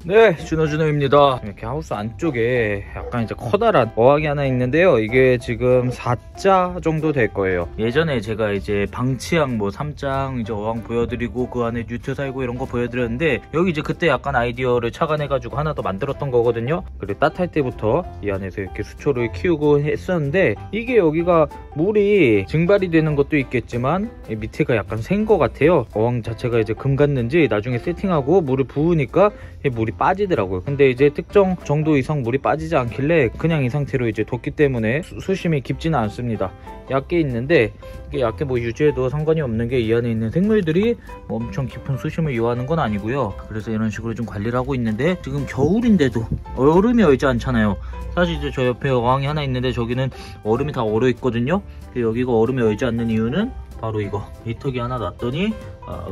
네, 준호입니다. 이렇게 하우스 안쪽에 약간 이제 커다란 어항이 하나 있는데요. 이게 지금 4자 정도 될 거예요. 예전에 제가 이제 방치항 뭐 3장 이제 어항 보여드리고 그 안에 뉴트 살고 이런 거 보여드렸는데, 여기 이제 그때 약간 아이디어를 착안해가지고 하나 더 만들었던 거거든요. 그리고 따뜻할 때부터 이 안에서 이렇게 수초를 키우고 했었는데, 이게 여기가 물이 증발이 되는 것도 있겠지만 밑에가 약간 센 거 같아요. 어항 자체가 이제 금 갔는지 나중에 세팅하고 물을 부으니까 물이 빠지더라고요. 근데 이제 특정 정도 이상 물이 빠지지 않길래 그냥 이 상태로 이제 뒀기 때문에 수심이 깊지는 않습니다. 얕게 있는데, 이게 얕게 뭐 유지해도 상관이 없는 게 이 안에 있는 생물들이 뭐 엄청 깊은 수심을 요하는 건 아니고요. 그래서 이런 식으로 좀 관리를 하고 있는데, 지금 겨울인데도 얼음이 얼지 않잖아요. 사실 이제 저 옆에 어항이 하나 있는데 저기는 얼음이 다 얼어 있거든요. 여기가 얼음이 얼지 않는 이유는 바로 이거 히터기 하나 놨더니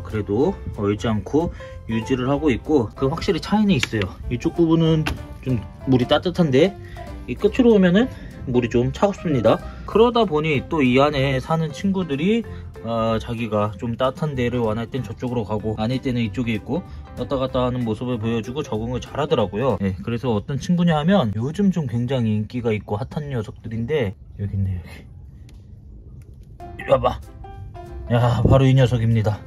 그래도 얼지 않고 유지를 하고 있고, 그 확실히 차이는 있어요. 이쪽 부분은 좀 물이 따뜻한데 이 끝으로 오면은 물이 좀 차갑습니다. 그러다 보니 또 이 안에 사는 친구들이 자기가 좀 따뜻한 데를 원할 땐 저쪽으로 가고 아닐 때는 이쪽에 있고 왔다 갔다 하는 모습을 보여주고 적응을 잘 하더라고요. 네, 그래서 어떤 친구냐 하면 요즘 좀 굉장히 인기가 있고 핫한 녀석들인데, 여기 있네. 여기 이리 와봐. 야, 바로 이 녀석입니다.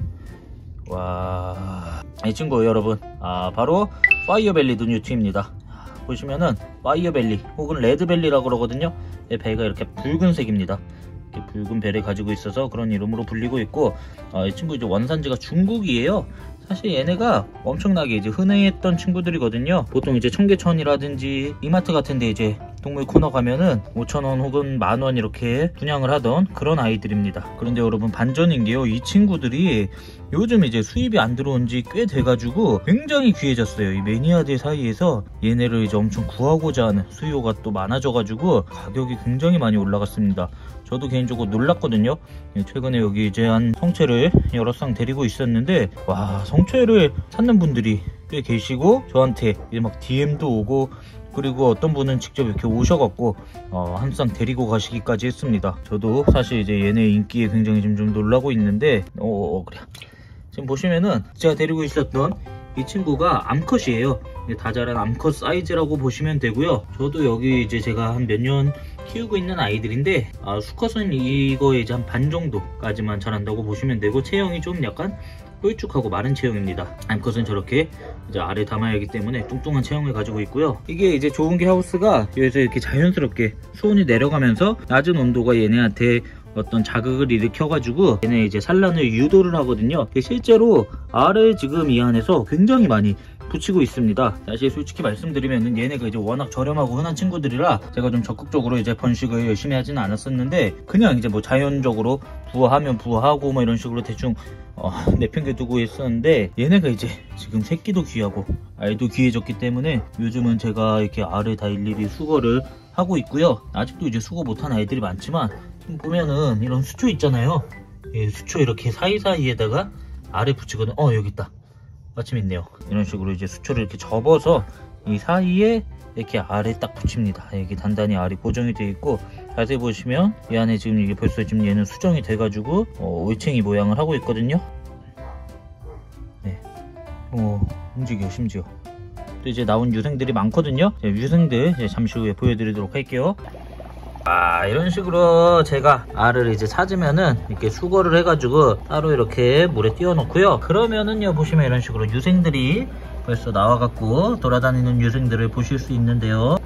와, 이 친구 여러분, 바로 파이어벨리드 뉴트입니다. 보시면은 파이어벨리 혹은 레드벨리라고 그러거든요. 배가 이렇게 붉은색입니다. 이렇게 붉은 배를 가지고 있어서 그런 이름으로 불리고 있고, 이 친구 이제 원산지가 중국이에요. 사실 얘네가 엄청나게 이제 흔해했던 친구들이거든요. 보통 이제 청계천이라든지 이마트 같은데 이제 동물 코너 가면은 5,000원 혹은 10,000원 이렇게 분양을 하던 그런 아이들입니다. 그런데 여러분, 반전인 게요, 이 친구들이 요즘 이제 수입이 안 들어온 지 꽤 돼가지고 굉장히 귀해졌어요. 이 매니아들 사이에서 얘네를 이제 엄청 구하고자 하는 수요가 또 많아져가지고 가격이 굉장히 많이 올라갔습니다. 저도 개인적으로 놀랐거든요. 최근에 여기 이제 한 성체를 여러 쌍 데리고 있었는데, 와, 성체를 찾는 분들이 꽤 계시고 저한테 이제 막 DM도 오고, 그리고 어떤 분은 직접 이렇게 오셔갖고 한 쌍 데리고 가시기까지 했습니다. 저도 사실 이제 얘네 인기에 굉장히 좀 놀라고 있는데, 그래. 지금 보시면은 제가 데리고 있었던 이 친구가 암컷이에요. 다 자란 암컷 사이즈라고 보시면 되고요. 저도 여기 이제 제가 한 몇 년 키우고 있는 아이들인데, 수컷은 이거에 이제 한 반 정도까지만 자란다고 보시면 되고, 체형이 좀 약간 홀쭉하고 마른 체형입니다. 암컷은 저렇게 이제 알을 담아야 하기 때문에 뚱뚱한 체형을 가지고 있고요. 이게 이제 좋은 게 하우스가 여기서 이렇게 자연스럽게 수온이 내려가면서 낮은 온도가 얘네한테 어떤 자극을 일으켜가지고 얘네 이제 산란을 유도를 하거든요. 실제로 알을 지금 이 안에서 굉장히 많이 붙이고 있습니다. 사실 솔직히 말씀드리면 얘네가 이제 워낙 저렴하고 흔한 친구들이라 제가 좀 적극적으로 이제 번식을 열심히 하지는 않았었는데, 그냥 이제 뭐 자연적으로 부화하면 부화하고 뭐 이런 식으로 대충 내팽개두고 있었는데, 얘네가 이제 지금 새끼도 귀하고 알도 귀해졌기 때문에 요즘은 제가 이렇게 알을 다 일일이 수거를 하고 있고요. 아직도 이제 수거 못한 아이들이 많지만, 보면은 이런 수초 있잖아요. 수초 이렇게 사이사이에다가 알을 붙이거든. 여기 있다. 마침 있네요. 이런 식으로 이제 수초를 이렇게 접어서 이 사이에 이렇게 알을 딱 붙입니다. 여기 단단히 알이 고정이 되어 있고, 자세히 보시면 이 안에 지금 이게 벌써 지금 얘는 수정이 돼가지고 올챙이 모양을 하고 있거든요. 네, 움직여 심지어. 또 이제 나온 유생들이 많거든요. 유생들 이제 잠시 후에 보여드리도록 할게요. 이런 식으로 제가 알을 이제 찾으면은 이렇게 수거를 해가지고 따로 이렇게 물에 띄워 놓고요. 그러면은요, 보시면 이런 식으로 유생들이 벌써 나와갖고 돌아다니는 유생들을 보실 수 있는데요.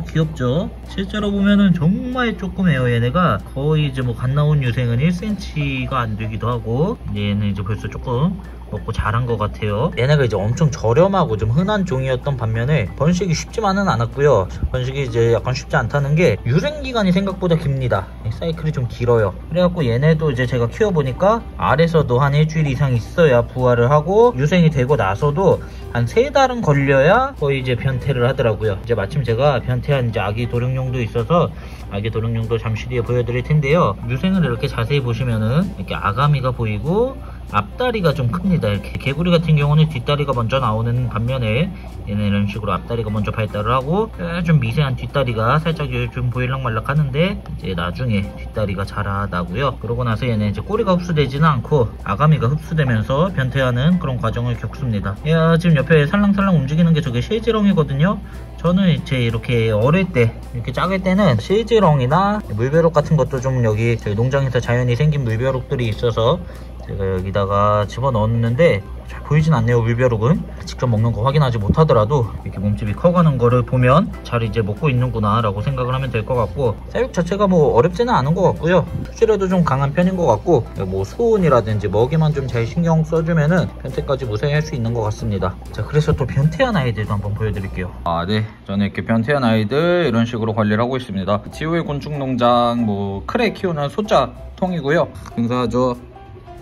귀엽죠? 실제로 보면은 정말 조그매요. 얘네가 거의 이제 뭐 갓 나온 유생은 1cm가 안 되기도 하고, 얘는 이제 벌써 조금 먹고 자란 것 같아요. 얘네가 이제 엄청 저렴하고 좀 흔한 종이었던 반면에 번식이 쉽지만은 않았고요. 번식이 이제 약간 쉽지 않다는 게 유생기간이 생각보다 깁니다. 사이클이 좀 길어요. 그래갖고 얘네도 이제 제가 키워보니까 알에서도 한 일주일 이상 있어야 부화를 하고, 유생이 되고 나서도 한 3달은 걸려야 거의 이제 변태를 하더라고요. 이제 마침 제가 변태한 이제 아기 도룡뇽도 있어서 아기 도룡뇽도 잠시 뒤에 보여드릴 텐데요. 유생을 이렇게 자세히 보시면은 이렇게 아가미가 보이고, 앞다리가 좀 큽니다. 이렇게 개구리 같은 경우는 뒷다리가 먼저 나오는 반면에 얘는 이런 식으로 앞다리가 먼저 발달을 하고 좀 미세한 뒷다리가 살짝 좀 보일락말락 하는데 이제 나중에 뒷다리가 자라나고요. 그러고 나서 얘는 이제 꼬리가 흡수되지는 않고 아가미가 흡수되면서 변태하는 그런 과정을 겪습니다. 얘가 지금 옆에 살랑살랑 움직이는 게 저게 실지렁이거든요. 저는 이제 이렇게 어릴 때, 이렇게 작을 때는 실지렁이나 물벼룩 같은 것도 좀 여기 저희 농장에서 자연히 생긴 물벼룩들이 있어서 제가 여기다가 집어넣었는데 잘 보이진 않네요. 물벼룩은 직접 먹는 거 확인하지 못하더라도 이렇게 몸집이 커가는 거를 보면 잘 이제 먹고 있는구나 라고 생각을 하면 될 것 같고, 사육 자체가 뭐 어렵지는 않은 것 같고요. 수질에도 좀 강한 편인 것 같고, 뭐 수온이라든지 먹이만 좀 잘 신경 써주면은 변태까지 무사히 할 수 있는 것 같습니다. 자, 그래서 또 변태한 아이들도 한번 보여드릴게요. 네, 저는 이렇게 변태한 아이들 이런 식으로 관리를 하고 있습니다. 지오의 곤충농장 뭐 크레 키우는 소자 통이고요. 근사하죠.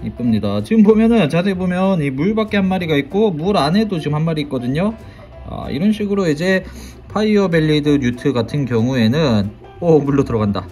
이쁩니다. 지금 보면은 자세히 보면 이 물밖에 한 마리가 있고 물 안에도 지금 한 마리 있거든요. 이런 식으로 이제 파이어벨리드 뉴트 같은 경우에는 물로 들어간다.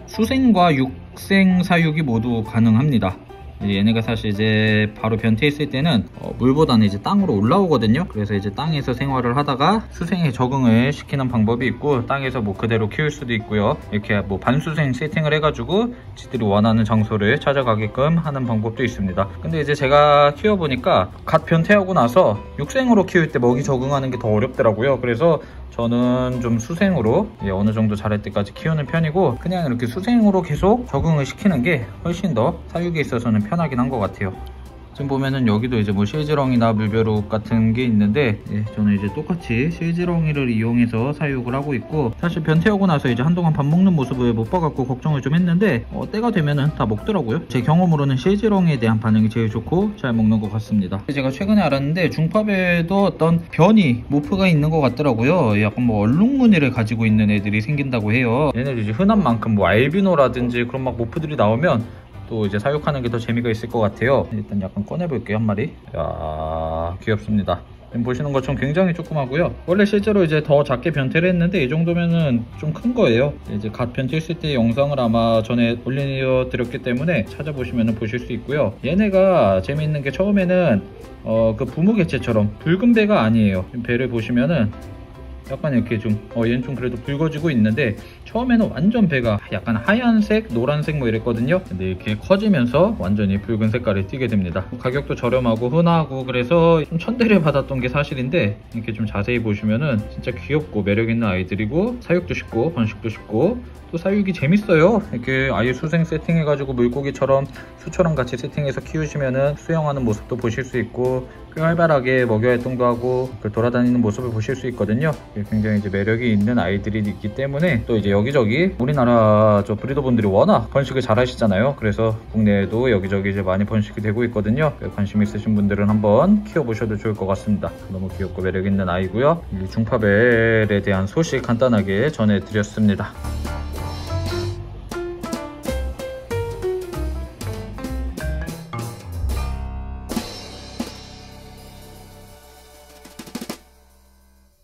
수생과 육생 사육이 모두 가능합니다. 얘네가 사실 이제 바로 변태했을 때는 물보다는 이제 땅으로 올라오거든요. 그래서 이제 땅에서 생활을 하다가 수생에 적응을 시키는 방법이 있고, 땅에서 뭐 그대로 키울 수도 있고요. 이렇게 뭐 반수생 세팅을 해가지고 지들이 원하는 장소를 찾아가게끔 하는 방법도 있습니다. 근데 이제 제가 키워보니까 갓 변태하고 나서 육생으로 키울 때 먹이 적응하는 게 더 어렵더라고요. 그래서 저는 좀 수생으로 어느 정도 자랄 때까지 키우는 편이고, 그냥 이렇게 수생으로 계속 적응을 시키는 게 훨씬 더 사육에 있어서는 편하긴 한 것 같아요. 지금 보면은 여기도 이제 뭐 실지렁이나 물벼룩 같은 게 있는데, 저는 이제 똑같이 실지렁이를 이용해서 사육을 하고 있고, 사실 변태하고 나서 이제 한동안 밥 먹는 모습을 못 봐갖고 걱정을 좀 했는데 때가 되면은 다 먹더라고요. 제 경험으로는 실지렁이에 대한 반응이 제일 좋고 잘 먹는 것 같습니다. 제가 최근에 알았는데 중팝에도 어떤 변이 모프가 있는 것 같더라고요. 약간 뭐 얼룩무늬를 가지고 있는 애들이 생긴다고 해요. 얘네들 이제 흔한 만큼 뭐 알비노라든지 그런 막 모프들이 나오면 또 이제 사육하는 게 더 재미가 있을 것 같아요. 일단 약간 꺼내볼게요. 한 마리. 이야, 귀엽습니다. 지금 보시는 것처럼 굉장히 조그마고요. 원래 실제로 이제 더 작게 변태를 했는데 이 정도면은 좀 큰 거예요. 이제 갓 변태했을 때 영상을 아마 전에 올려드렸기 때문에 찾아보시면 보실 수 있고요. 얘네가 재미있는 게 처음에는 그 부모 개체처럼 붉은 배가 아니에요. 배를 보시면은 약간 이렇게 좀 얘는 좀 그래도 붉어지고 있는데, 처음에는 완전 배가 약간 하얀색, 노란색 뭐 이랬거든요. 근데 이렇게 커지면서 완전히 붉은 색깔이 띠게 됩니다. 가격도 저렴하고 흔하고 그래서 좀 천대를 받았던 게 사실인데, 이렇게 좀 자세히 보시면은 진짜 귀엽고 매력있는 아이들이고, 사육도 쉽고 번식도 쉽고 또 사육이 재밌어요. 이렇게 아예 수생 세팅해가지고 물고기처럼 수처럼 같이 세팅해서 키우시면은 수영하는 모습도 보실 수 있고, 꽤 활발하게 먹이 활동도 하고 돌아다니는 모습을 보실 수 있거든요. 굉장히 이제 매력이 있는 아이들이 있기 때문에, 또 이제 여기저기 우리나라 저 브리더분들이 워낙 번식을 잘 하시잖아요. 그래서 국내에도 여기저기 이제 많이 번식이 되고 있거든요. 관심 있으신 분들은 한번 키워보셔도 좋을 것 같습니다. 너무 귀엽고 매력 있는 아이고요. 이 중파벨에 대한 소식 간단하게 전해드렸습니다.